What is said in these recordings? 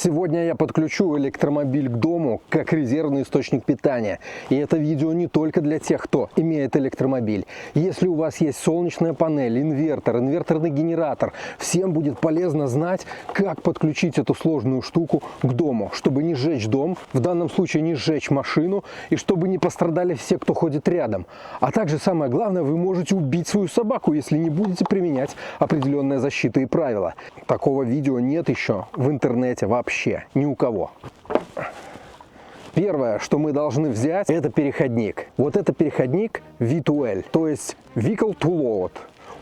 Сегодня я подключу электромобиль к дому как резервный источник питания. И это видео не только для тех, кто имеет электромобиль. Если у вас есть солнечная панель, инвертор, инверторный генератор, всем будет полезно знать, как подключить эту сложную штуку к дому, чтобы не сжечь дом, в данном случае не сжечь машину, и чтобы не пострадали все, кто ходит рядом. А также самое главное, вы можете убить свою собаку, если не будете применять определенные защиты и правила. Такого видео нет еще в интернете вообще, ни у кого. Первое, что мы должны взять, это переходник. Вот это переходник V2L, то есть Vehicle to Load.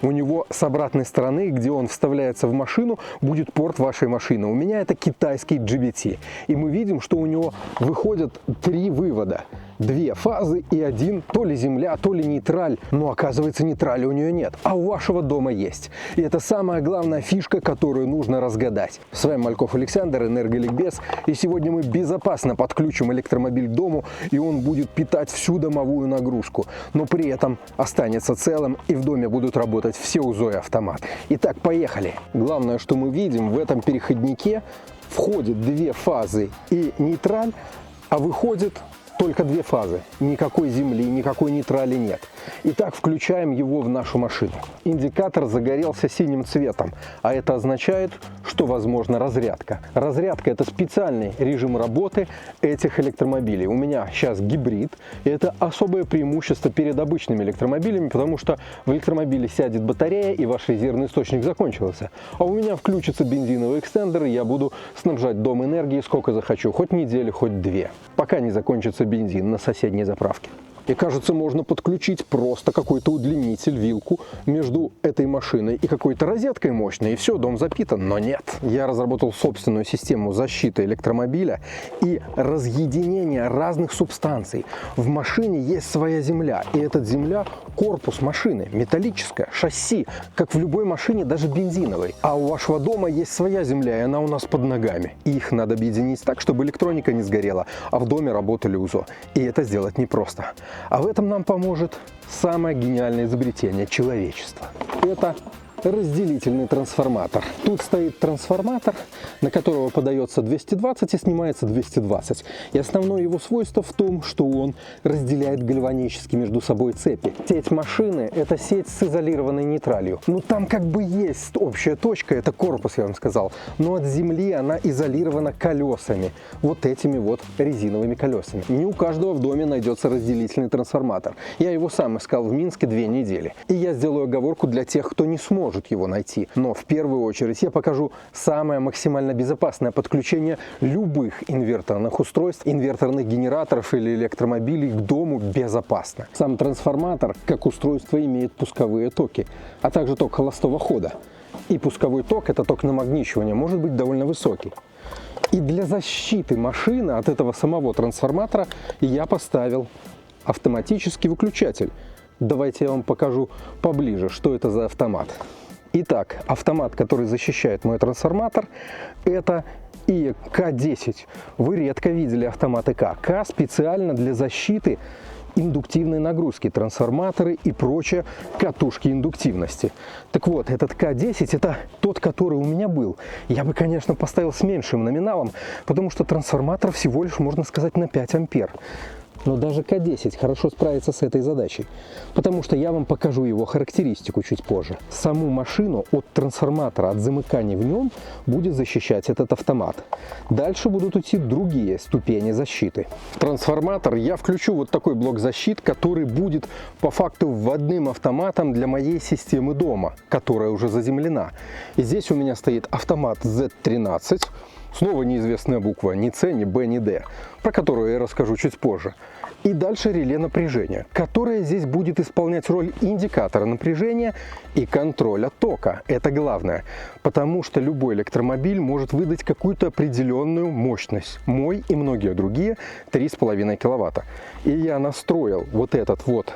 У него с обратной стороны, где он вставляется в машину, будет порт вашей машины. У меня это китайский GBT. И мы видим, что у него выходят 3 вывода. 2 фазы и 1, то ли земля, то ли нейтраль. Но оказывается, нейтрали у нее нет, а у вашего дома есть. И это самая главная фишка, которую нужно разгадать. С вами Мальков Александр, Энерголикбез. И сегодня мы безопасно подключим электромобиль к дому, и он будет питать всю домовую нагрузку. Но при этом останется целым, и в доме будут работать все УЗО и автоматы. Итак, поехали. Главное, что мы видим, в этом переходнике входит 2 фазы и нейтраль, а выходит только 2 фазы. Никакой земли, никакой нейтрали нет. Итак, включаем его в нашу машину. Индикатор загорелся синим цветом, а это означает, что возможна разрядка. Разрядка – это специальный режим работы этих электромобилей. У меня сейчас гибрид, и это особое преимущество перед обычными электромобилями, потому что в электромобиле сядет батарея, и ваш резервный источник закончился. А у меня включится бензиновый экстендер, и я буду снабжать дом энергией сколько захочу, хоть неделю, хоть 2, пока не закончится бензин на соседней заправке. И кажется, можно подключить просто какой-то удлинитель, вилку между этой машиной и какой-то розеткой мощной, и все, дом запитан. Но нет. Я разработал собственную систему защиты электромобиля и разъединения разных субстанций. В машине есть своя земля, и эта земля – корпус машины, металлическая, шасси, как в любой машине, даже бензиновой. А у вашего дома есть своя земля, и она у нас под ногами. И их надо объединить так, чтобы электроника не сгорела, а в доме работали УЗО. И это сделать непросто. А в этом нам поможет самое гениальное изобретение человечества. Это разделительный трансформатор. Тут стоит трансформатор, на которого подается 220 и снимается 220. И основное его свойство в том, что он разделяет гальванически между собой цепи. Сеть машины – это сеть с изолированной нейтралью. Ну там как бы есть общая точка, это корпус, я вам сказал. Но от земли она изолирована колесами. Вот этими вот резиновыми колесами. Не у каждого в доме найдется разделительный трансформатор. Я его сам искал в Минске 2 недели. И я сделаю оговорку для тех, кто не сможет его найти. Но в первую очередь я покажу самое максимально безопасное подключение любых инверторных устройств, инверторных генераторов или электромобилей к дому безопасно. Сам трансформатор как устройство имеет пусковые токи, а также ток холостого хода. И пусковой ток, это ток намагничивания, может быть довольно высокий. И для защиты машины от этого самого трансформатора я поставил автоматический выключатель. Давайте я вам покажу поближе, что это за автомат. Итак, автомат, который защищает мой трансформатор, это IE K10. Вы редко видели автоматы К. К специально для защиты индуктивной нагрузки, трансформаторы и прочие катушки индуктивности. Так вот, этот К10 это тот, который у меня был. Я бы, конечно, поставил с меньшим номиналом, потому что трансформатор всего лишь, можно сказать, на 5 ампер. Но даже К10 хорошо справится с этой задачей, потому что я вам покажу его характеристику чуть позже. Саму машину от трансформатора, от замыканий в нем будет защищать этот автомат. Дальше будут идти другие ступени защиты. В трансформатор я включу вот такой блок защит, который будет по факту вводным автоматом для моей системы дома, которая уже заземлена. И здесь у меня стоит автомат Z13. Снова неизвестная буква, ни С, ни Б, ни Д, про которую я расскажу чуть позже. И дальше реле напряжения, которое здесь будет исполнять роль индикатора напряжения и контроля тока. Это главное, потому что любой электромобиль может выдать какую-то определенную мощность. Мой и многие другие 3,5 киловатта. И я настроил вот этот вот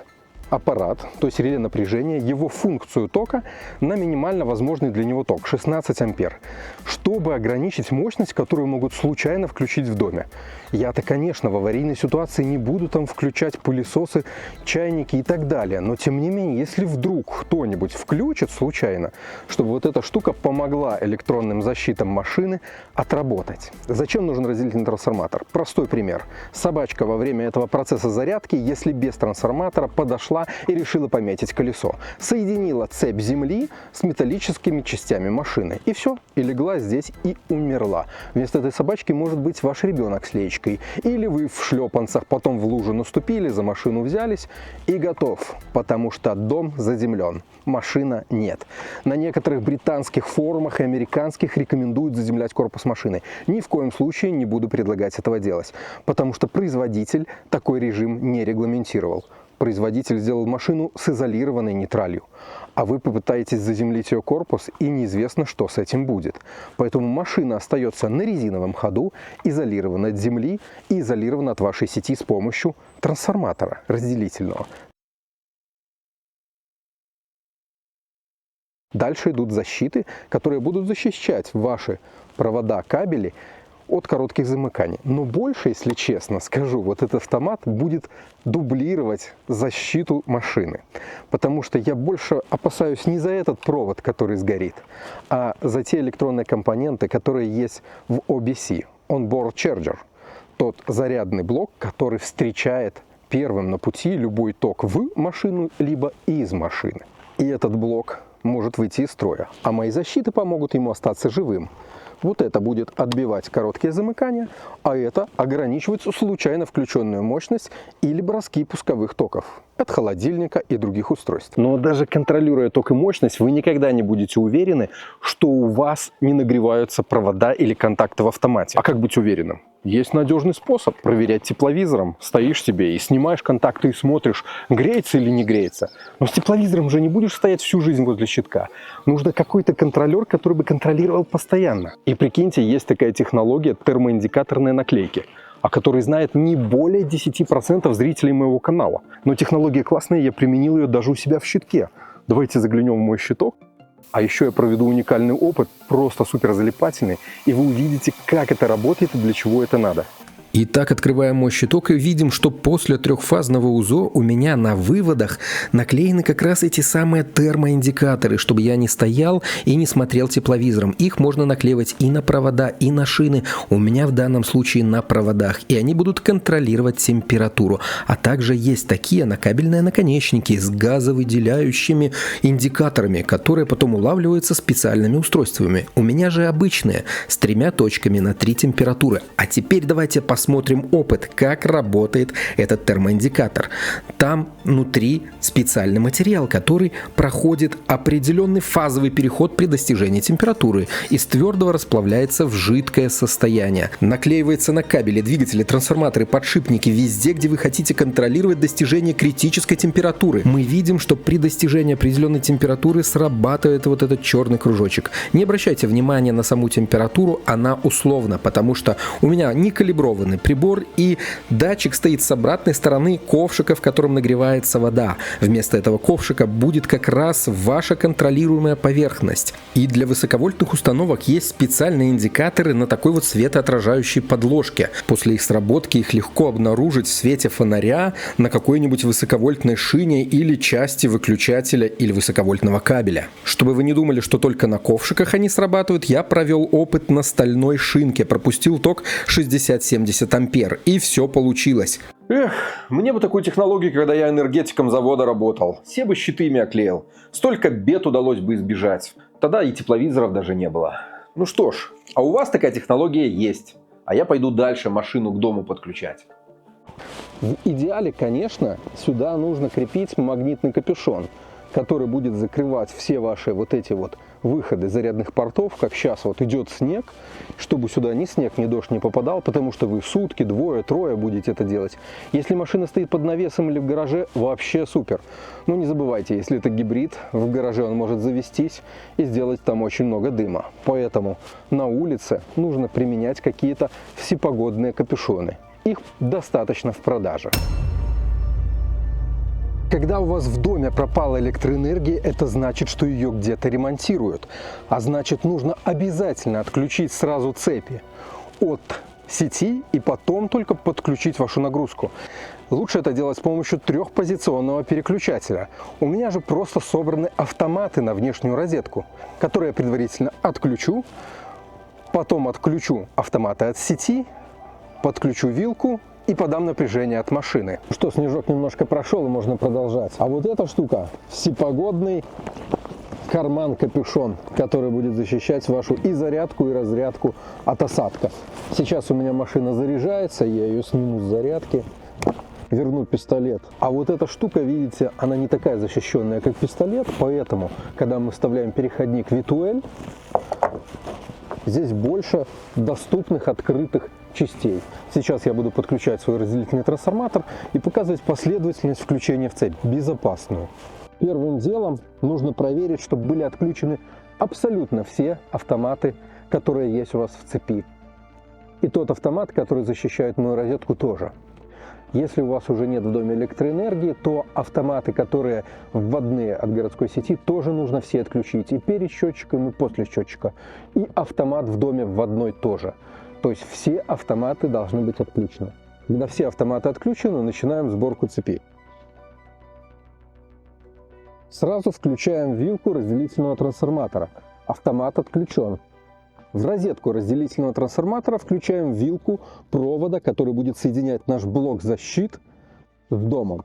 аппарат, то есть реле напряжения, его функцию тока на минимально возможный для него ток 16 ампер, чтобы ограничить мощность, которую могут случайно включить в доме. Я-то, конечно, в аварийной ситуации не буду там включать пылесосы, чайники и так далее, но тем не менее, если вдруг кто-нибудь включит случайно, чтобы вот эта штука помогла электронным защитам машины отработать. Зачем нужен разделительный трансформатор? Простой пример. Собачка во время этого процесса зарядки, если без трансформатора, подошла и решила пометить колесо. Соединила цепь земли с металлическими частями машины. И все, и легла здесь и умерла. Вместо этой собачки может быть ваш ребенок с леечкой. Или вы в шлепанцах потом в лужу наступили, за машину взялись и готов. Потому что дом заземлен, машина нет. На некоторых британских форумах и американских рекомендуют заземлять корпус машины. Ни в коем случае не буду предлагать этого делать. Потому что производитель такой режим не регламентировал. Производитель сделал машину с изолированной нейтралью, а вы попытаетесь заземлить ее корпус, и неизвестно, что с этим будет. Поэтому машина остается на резиновом ходу, изолирована от земли и изолирована от вашей сети с помощью трансформатора разделительного. Дальше идут защиты, которые будут защищать ваши провода, кабели от коротких замыканий. Но больше, если честно скажу, вот этот автомат будет дублировать защиту машины. Потому что я больше опасаюсь не за этот провод, который сгорит, а за те электронные компоненты, которые есть в OBC, On-Board Charger. Тот зарядный блок, который встречает первым на пути любой ток в машину, либо из машины. И этот блок может выйти из строя, а мои защиты помогут ему остаться живым. Вот это будет отбивать короткие замыкания, а это ограничивать случайно включенную мощность или броски пусковых токов от холодильника и других устройств. Но даже контролируя ток и мощность, вы никогда не будете уверены, что у вас не нагреваются провода или контакты в автомате. А как быть уверенным? Есть надежный способ проверять тепловизором. Стоишь себе и снимаешь контакты и смотришь, греется или не греется. Но с тепловизором же не будешь стоять всю жизнь возле щитка. Нужно какой-то контролер, который бы контролировал постоянно. И прикиньте, есть такая технология термоиндикаторные наклейки, о которой знает не более 10% зрителей моего канала. Но технология классная, я применил ее даже у себя в щитке. Давайте заглянем в мой щиток. А еще я проведу уникальный опыт, просто супер залипательный, и вы увидите, как это работает и для чего это надо. Итак, открываем мой щиток и видим, что после трехфазного УЗО у меня на выводах наклеены как раз эти самые термоиндикаторы, чтобы я не стоял и не смотрел тепловизором. Их можно наклеивать и на провода, и на шины. У меня в данном случае на проводах. И они будут контролировать температуру. А также есть такие накабельные наконечники с газовыделяющими индикаторами, которые потом улавливаются специальными устройствами. У меня же обычные, с 3 точками на 3 температуры. А теперь давайте посмотрим опыт, как работает этот термоиндикатор. Там внутри специальный материал, который проходит определенный фазовый переход при достижении температуры. Из твердого расплавляется в жидкое состояние. Наклеивается на кабели, двигатели, трансформаторы, подшипники, везде, где вы хотите контролировать достижение критической температуры. Мы видим, что при достижении определенной температуры срабатывает вот этот черный кружочек. Не обращайте внимания на саму температуру, она условна, потому что у меня не калиброванный прибор, и датчик стоит с обратной стороны ковшика, в котором нагревается вода. Вместо этого ковшика будет как раз ваша контролируемая поверхность. И для высоковольтных установок есть специальные индикаторы на такой вот светоотражающей подложке. После их сработки их легко обнаружить в свете фонаря на какой-нибудь высоковольтной шине или части выключателя или высоковольтного кабеля. Чтобы вы не думали, что только на ковшиках они срабатывают, я провел опыт на стальной шинке, пропустил ток 60-70 ампер, и все получилось. Эх, мне бы такую технологию, когда я энергетиком завода работал. Все бы щиты ими оклеил. Столько бед удалось бы избежать. Тогда и тепловизоров даже не было. Ну что ж, а у вас такая технология есть. А я пойду дальше машину к дому подключать. В идеале, конечно, сюда нужно крепить магнитный капюшон, который будет закрывать все ваши вот эти вот выходы зарядных портов, как сейчас вот идет снег, чтобы сюда ни снег, ни дождь не попадал, потому что вы сутки, двое, трое будете это делать. Если машина стоит под навесом или в гараже, вообще супер. Но не забывайте, если это гибрид, в гараже он может завестись и сделать там очень много дыма. Поэтому на улице нужно применять какие-то всепогодные капюшоны. Их достаточно в продаже. Когда у вас в доме пропала электроэнергия, это значит, что ее где-то ремонтируют. А значит, нужно обязательно отключить сразу цепи от сети и потом только подключить вашу нагрузку. Лучше это делать с помощью трехпозиционного переключателя. У меня же просто собраны автоматы на внешнюю розетку, которые я предварительно отключу, потом отключу автоматы от сети, подключу вилку и подам напряжение от машины. Что, снежок немножко прошел, и можно продолжать. А вот эта штука – всепогодный карман-капюшон, который будет защищать вашу и зарядку, и разрядку от осадка. Сейчас у меня машина заряжается, я ее сниму с зарядки, верну пистолет. А вот эта штука, видите, она не такая защищенная, как пистолет, поэтому, когда мы вставляем переходник V2L, здесь больше доступных открытых частей. Сейчас я буду подключать свой разделительный трансформатор и показывать последовательность включения в цепь, безопасную. Первым делом нужно проверить, чтобы были отключены абсолютно все автоматы, которые есть у вас в цепи. И тот автомат, который защищает мою розетку, тоже. Если у вас уже нет в доме электроэнергии, то автоматы, которые вводные от городской сети, тоже нужно все отключить. И перед счетчиком, и после счетчика. И автомат в доме вводной тоже. То есть все автоматы должны быть отключены. Когда все автоматы отключены, начинаем сборку цепи. Сразу включаем вилку разделительного трансформатора. Автомат отключен. В розетку разделительного трансформатора включаем вилку провода, который будет соединять наш блок защит с домом.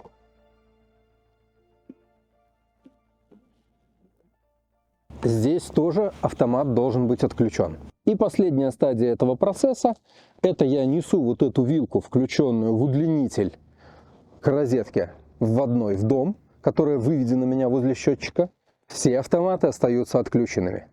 Здесь тоже автомат должен быть отключен. И последняя стадия этого процесса – это я несу вот эту вилку, включенную в удлинитель к розетке вводной в дом, которая выведена у меня возле счетчика. Все автоматы остаются отключенными.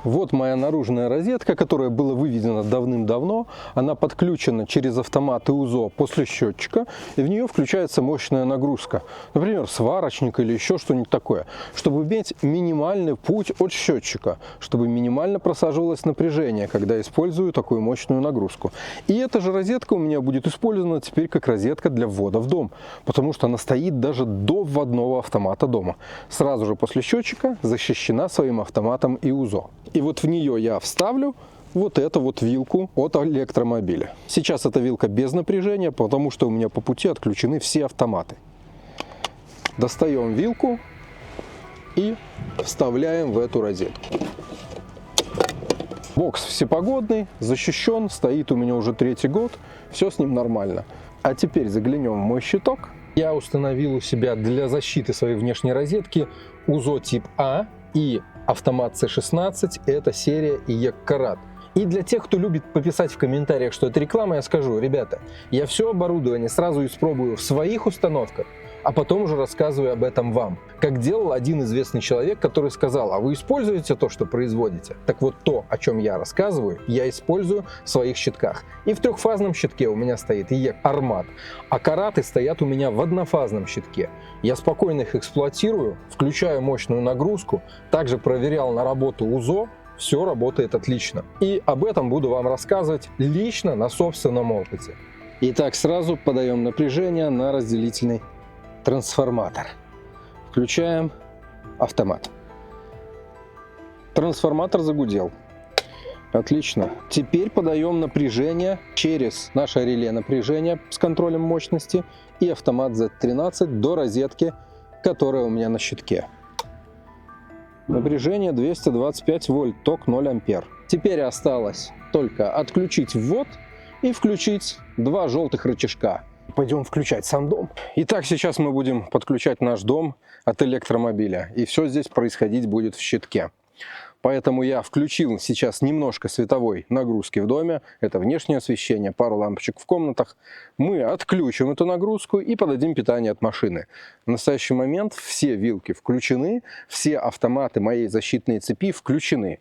Вот моя наружная розетка, которая была выведена давным-давно. Она подключена через автомат и УЗО после счетчика, и в нее включается мощная нагрузка. Например, сварочник или еще что-нибудь такое, чтобы иметь минимальный путь от счетчика, чтобы минимально просаживалось напряжение, когда использую такую мощную нагрузку. И эта же розетка у меня будет использована теперь как розетка для ввода в дом, потому что она стоит даже до вводного автомата дома. Сразу же после счетчика защищена своим автоматом и УЗО. И вот в нее я вставлю вот эту вот вилку от электромобиля. Сейчас эта вилка без напряжения, потому что у меня по пути отключены все автоматы. Достаем вилку и вставляем в эту розетку. Бокс всепогодный, защищен, стоит у меня уже 3-й год, все с ним нормально. А теперь заглянем в мой щиток. Я установил у себя для защиты своей внешней розетки УЗО тип А и автомат C16, это серия ИЕК Карат. И для тех, кто любит пописать в комментариях, что это реклама, я скажу: ребята, я все оборудование сразу испробую в своих установках, а потом уже рассказываю об этом вам. Как делал один известный человек, который сказал: а вы используете то, что производите? Так вот, то, о чем я рассказываю, я использую в своих щитках. И в трехфазном щитке у меня стоит ИЕК Армат, а караты стоят у меня в однофазном щитке. Я спокойно их эксплуатирую, включаю мощную нагрузку, также проверял на работу УЗО, все работает отлично. И об этом буду вам рассказывать лично на собственном опыте. Итак, сразу подаем напряжение на разделительный трансформатор. Включаем автомат. Трансформатор загудел. Отлично. Теперь подаем напряжение через наше реле напряжения с контролем мощности и автомат Z13 до розетки, которая у меня на щитке. Напряжение 225 вольт, ток 0 ампер. Теперь осталось только отключить ввод и включить два желтых рычажка. Пойдем включать сам дом. Итак, сейчас мы будем подключать наш дом от электромобиля. И все здесь происходить будет в щитке. Поэтому я включил сейчас немножко световой нагрузки в доме. Это внешнее освещение, пару лампочек в комнатах. Мы отключим эту нагрузку и подадим питание от машины. В настоящий момент все вилки включены, все автоматы моей защитной цепи включены.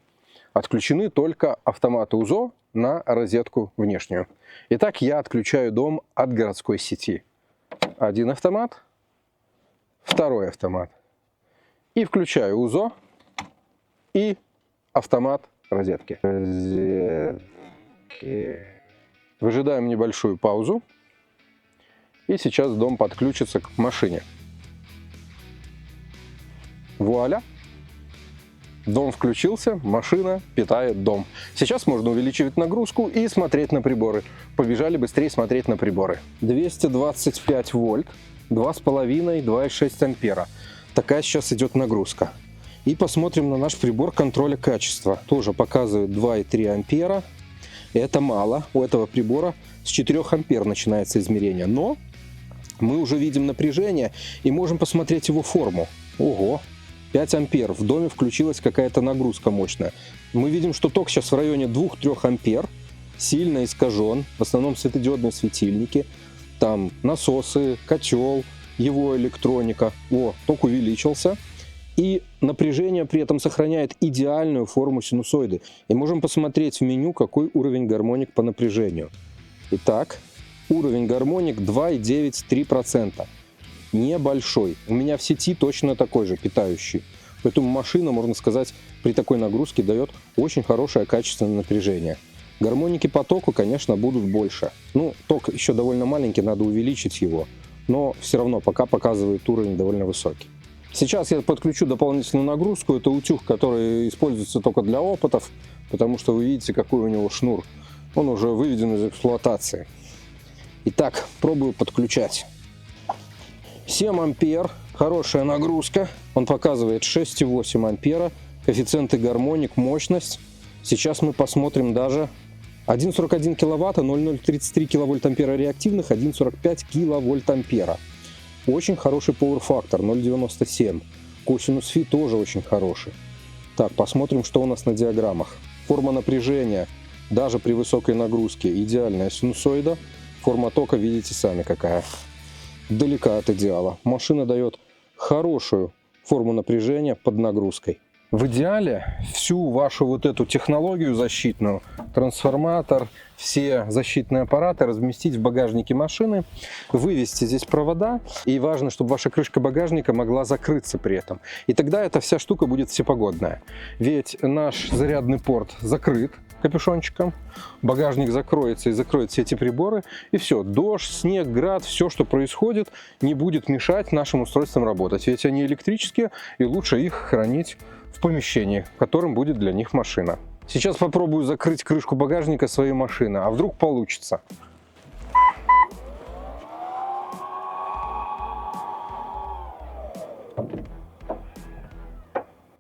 Отключены только автоматы УЗО на розетку внешнюю. Итак, я отключаю дом от городской сети. Один автомат, второй автомат. И включаю УЗО и автомат розетки. Выжидаем небольшую паузу. И сейчас дом подключится к машине. Вуаля! Дом включился, машина питает дом. Сейчас можно увеличивать нагрузку и смотреть на приборы. Побежали быстрее смотреть на приборы. 225 вольт, 2,5, 2,6 ампера. Такая сейчас идет нагрузка. И посмотрим на наш прибор контроля качества. Тоже показывает 2,3 ампера. Это мало. У этого прибора с 4 ампер начинается измерение. Но мы уже видим напряжение и можем посмотреть его форму. Ого! 5 ампер. В доме включилась какая-то нагрузка мощная. Мы видим, что ток сейчас в районе 2-3 ампер. Сильно искажен. В основном светодиодные светильники. Там насосы, котел, его электроника. О, ток увеличился. И напряжение при этом сохраняет идеальную форму синусоиды. И можем посмотреть в меню, какой уровень гармоник по напряжению. Итак, уровень гармоник 2,93%. Небольшой. У меня в сети точно такой же, питающий. Поэтому машина, можно сказать, при такой нагрузке дает очень хорошее качественное напряжение. Гармоники по току, конечно, будут больше. Ну, ток еще довольно маленький, надо увеличить его. Но все равно пока показывает уровень довольно высокий. Сейчас я подключу дополнительную нагрузку. Это утюг, который используется только для опытов, потому что вы видите, какой у него шнур. Он уже выведен из эксплуатации. Итак, пробую подключать. 7 ампер, хорошая нагрузка. Он показывает 6,8 ампера. Коэффициенты гармоник, мощность. Сейчас мы посмотрим даже 1,41 киловатта, 0,033 киловольт ампера реактивных, 1,45 киловольт ампера. Очень хороший power-фактор, 0,97. Косинус фи тоже очень хороший. Так, посмотрим, что у нас на диаграммах. Форма напряжения, даже при высокой нагрузке, идеальная синусоида. Форма тока, видите сами какая. Далека от идеала. Машина дает хорошую форму напряжения под нагрузкой. В идеале всю вашу вот эту технологию защитную, трансформатор, все защитные аппараты разместить в багажнике машины, вывести здесь провода, и важно, чтобы ваша крышка багажника могла закрыться при этом. И тогда эта вся штука будет всепогодная. Ведь наш зарядный порт закрыт капюшончиком, багажник закроется и закроет все эти приборы, и все, дождь, снег, град, все, что происходит, не будет мешать нашим устройствам работать, ведь они электрические, и лучше их хранить в помещении, которым будет для них машина. Сейчас попробую закрыть крышку багажника своей машины, а вдруг получится.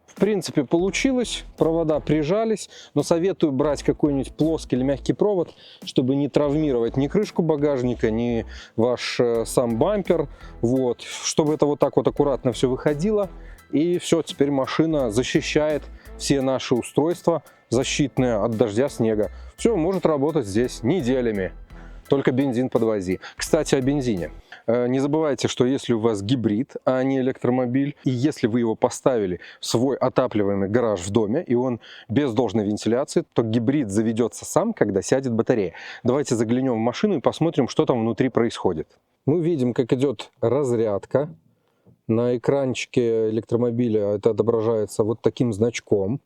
В принципе, получилось, провода прижались, но советую брать какой-нибудь плоский или мягкий провод, чтобы не травмировать ни крышку багажника, ни ваш сам бампер, вот, чтобы это вот так вот аккуратно все выходило. И все, теперь машина защищает все наши устройства защитные от дождя, снега. Все, может работать здесь неделями. Только бензин подвози. Кстати, о бензине. Не забывайте, что если у вас гибрид, а не электромобиль, и если вы его поставили в свой отапливаемый гараж в доме, и он без должной вентиляции, то гибрид заведется сам, когда сядет батарея. Давайте заглянем в машину и посмотрим, что там внутри происходит. Мы видим, как идет разрядка. На экранчике электромобиля это отображается вот таким значком.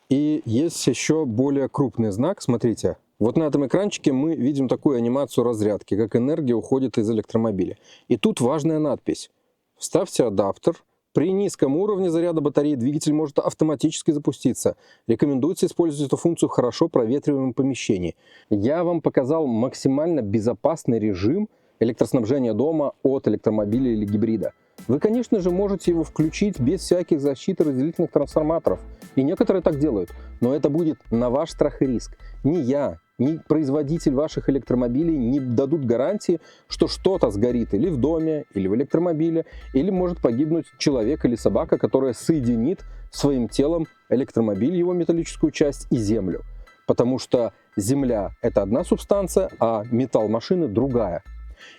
И есть еще более крупный знак, смотрите. Вот на этом экранчике мы видим такую анимацию разрядки, как энергия уходит из электромобиля. И тут важная надпись. Вставьте адаптер. При низком уровне заряда батареи двигатель может автоматически запуститься. Рекомендуется использовать эту функцию в хорошо проветриваемом помещении. Я вам показал максимально безопасный режим электроснабжения дома от электромобиля или гибрида. Вы, конечно же, можете его включить без всяких защит и разделительных трансформаторов. И некоторые так делают. Но это будет на ваш страх и риск. Ни я, ни производитель ваших электромобилей не дадут гарантии, что что-то сгорит или в доме, или в электромобиле, или может погибнуть человек или собака, которая соединит своим телом электромобиль, его металлическую часть, и землю. Потому что земля – это одна субстанция, а металл машины – другая.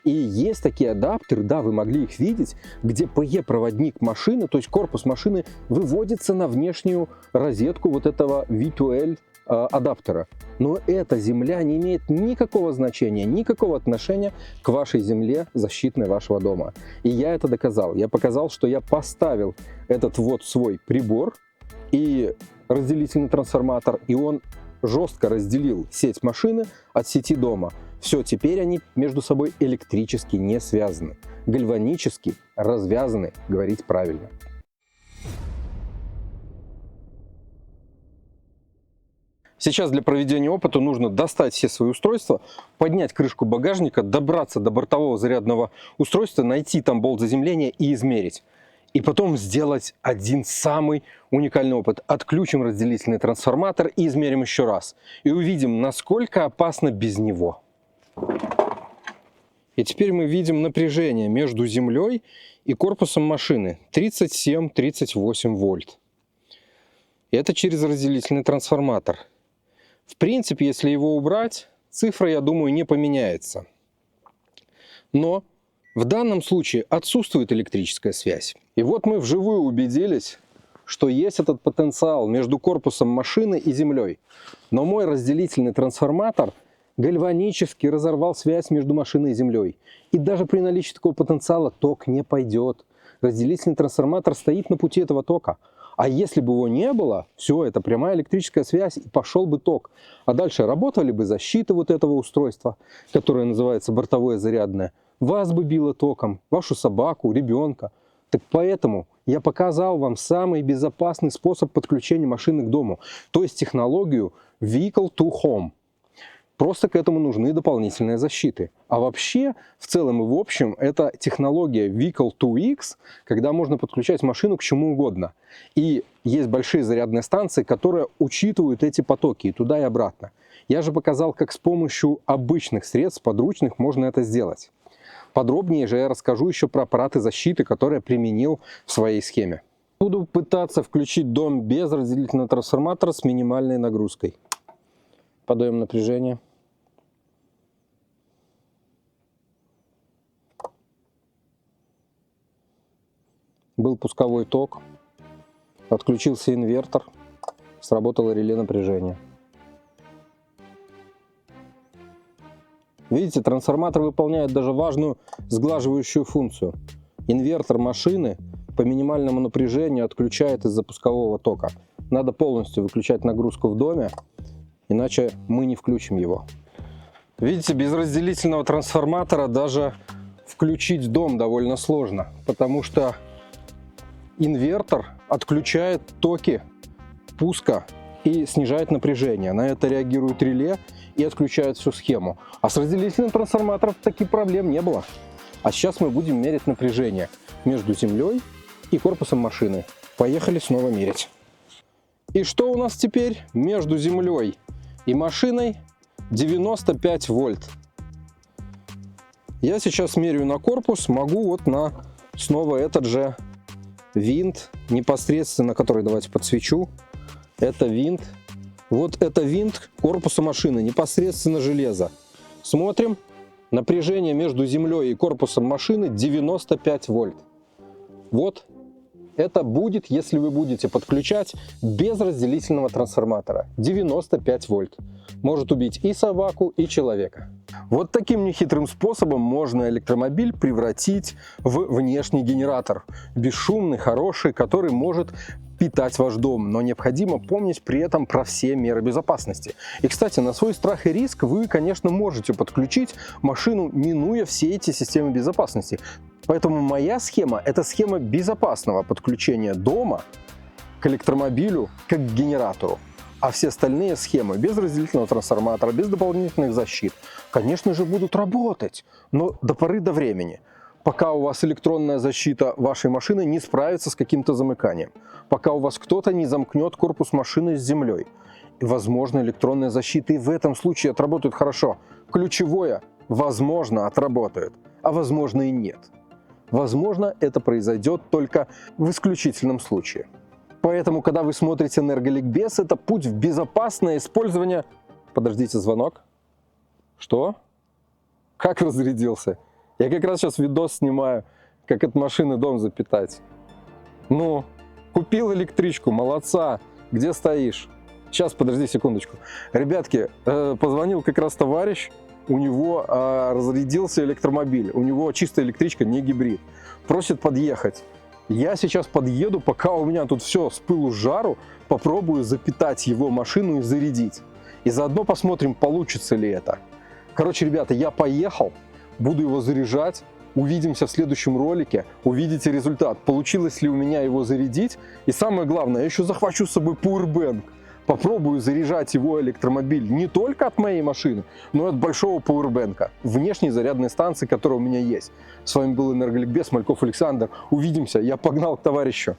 И есть такие адаптеры, да, вы могли их видеть, где PE-проводник машины, то есть корпус машины, выводится на внешнюю розетку вот этого V2L адаптера. Но эта земля не имеет никакого значения, никакого отношения к вашей земле защитной вашего дома. И я это доказал. Я показал, что я поставил этот вот свой прибор и разделительный трансформатор, и он жестко разделил сеть машины от сети дома. Все, теперь они между собой электрически не связаны. Гальванически развязаны, говорить правильно. Сейчас для проведения опыта нужно достать все свои устройства, поднять крышку багажника, добраться до бортового зарядного устройства, найти там болт заземления и измерить. И потом сделать один самый уникальный опыт. Отключим разделительный трансформатор и измерим еще раз. И увидим, насколько опасно без него. И теперь мы видим напряжение между землей и корпусом машины 37-38 вольт. И это через разделительный трансформатор. В принципе, если его убрать, цифра, я думаю, не поменяется. Но в данном случае отсутствует электрическая связь. И вот мы вживую убедились, что есть этот потенциал между корпусом машины и землей. Но мой разделительный трансформатор гальванически разорвал связь между машиной и землей. И даже при наличии такого потенциала ток не пойдет. Разделительный трансформатор стоит на пути этого тока. А если бы его не было, все, это прямая электрическая связь, и пошел бы ток. А дальше работали бы защиты вот этого устройства, которое называется бортовое зарядное. Вас бы било током, вашу собаку, ребенка. Так поэтому я показал вам самый безопасный способ подключения машины к дому, то есть технологию Vehicle to Home. Просто к этому нужны дополнительные защиты. А вообще, в целом и в общем, это технология Vehicle to X, когда можно подключать машину к чему угодно. И есть большие зарядные станции, которые учитывают эти потоки и туда и обратно. Я же показал, как с помощью обычных средств подручных можно это сделать. Подробнее же я расскажу еще про аппараты защиты, которые я применил в своей схеме. Буду пытаться включить дом без разделительного трансформатора с минимальной нагрузкой. Подаем напряжение. Был пусковой ток. Отключился инвертор. Сработало реле напряжения. Видите, трансформатор выполняет даже важную сглаживающую функцию. Инвертор машины по минимальному напряжению отключает из-за пускового тока. Надо полностью выключать нагрузку в доме, иначе мы не включим его. Видите, без разделительного трансформатора даже включить дом довольно сложно, потому что инвертор отключает токи пуска и снижает напряжение. На это реагирует реле и отключает всю схему. А с разделительным трансформатором таких проблем не было. А сейчас мы будем мерить напряжение между землей и корпусом машины. Поехали снова мерить. И что у нас теперь? Между землей и машиной 95 вольт. Я сейчас меряю на корпус, могу вот на снова этот же винт, непосредственно который, давайте подсвечу. Это винт. Вот это винт корпуса машины, непосредственно железо. Смотрим. Напряжение между землей и корпусом машины 95 вольт. Вот это будет, если вы будете подключать без разделительного трансформатора. 95 вольт. Может убить и собаку, и человека. Вот таким нехитрым способом можно электромобиль превратить в внешний генератор. Бесшумный, хороший, который может питать ваш дом, но необходимо помнить при этом про все меры безопасности. И, кстати, на свой страх и риск вы, конечно, можете подключить машину, минуя все эти системы безопасности. Поэтому моя схема – это схема безопасного подключения дома к электромобилю как к генератору. А все остальные схемы без разделительного трансформатора, без дополнительных защит, конечно же, будут работать, но до поры до времени. Пока у вас электронная защита вашей машины не справится с каким-то замыканием. Пока у вас кто-то не замкнет корпус машины с землей. И, возможно, электронная защита и в этом случае отработает хорошо. Ключевое – возможно, отработает, а возможно и нет. Возможно, это произойдет только в исключительном случае. Поэтому, когда вы смотрите энерголикбез, это путь в безопасное использование... Подождите, звонок. Что? Как разрядился? Я как раз сейчас видос снимаю, как от машины дом запитать. Ну, купил электричку, молодца. Где стоишь? Сейчас, подожди секундочку. Ребятки, позвонил как раз товарищ, у него разрядился электромобиль. У него чистая электричка, не гибрид. Просит подъехать. Я сейчас подъеду, пока у меня тут все с пылу с жару, попробую запитать его машину и зарядить. И заодно посмотрим, получится ли это. Короче, ребята, я поехал. Буду его заряжать, увидимся в следующем ролике, увидите результат, получилось ли у меня его зарядить. И самое главное, я еще захвачу с собой пауэрбэнк. попробую заряжать его электромобиль не только от моей машины, но и от большого пауэрбэнка, внешней зарядной станции, которая у меня есть. С вами был Энерголикбез, Мальков Александр. Увидимся, я погнал к товарищу.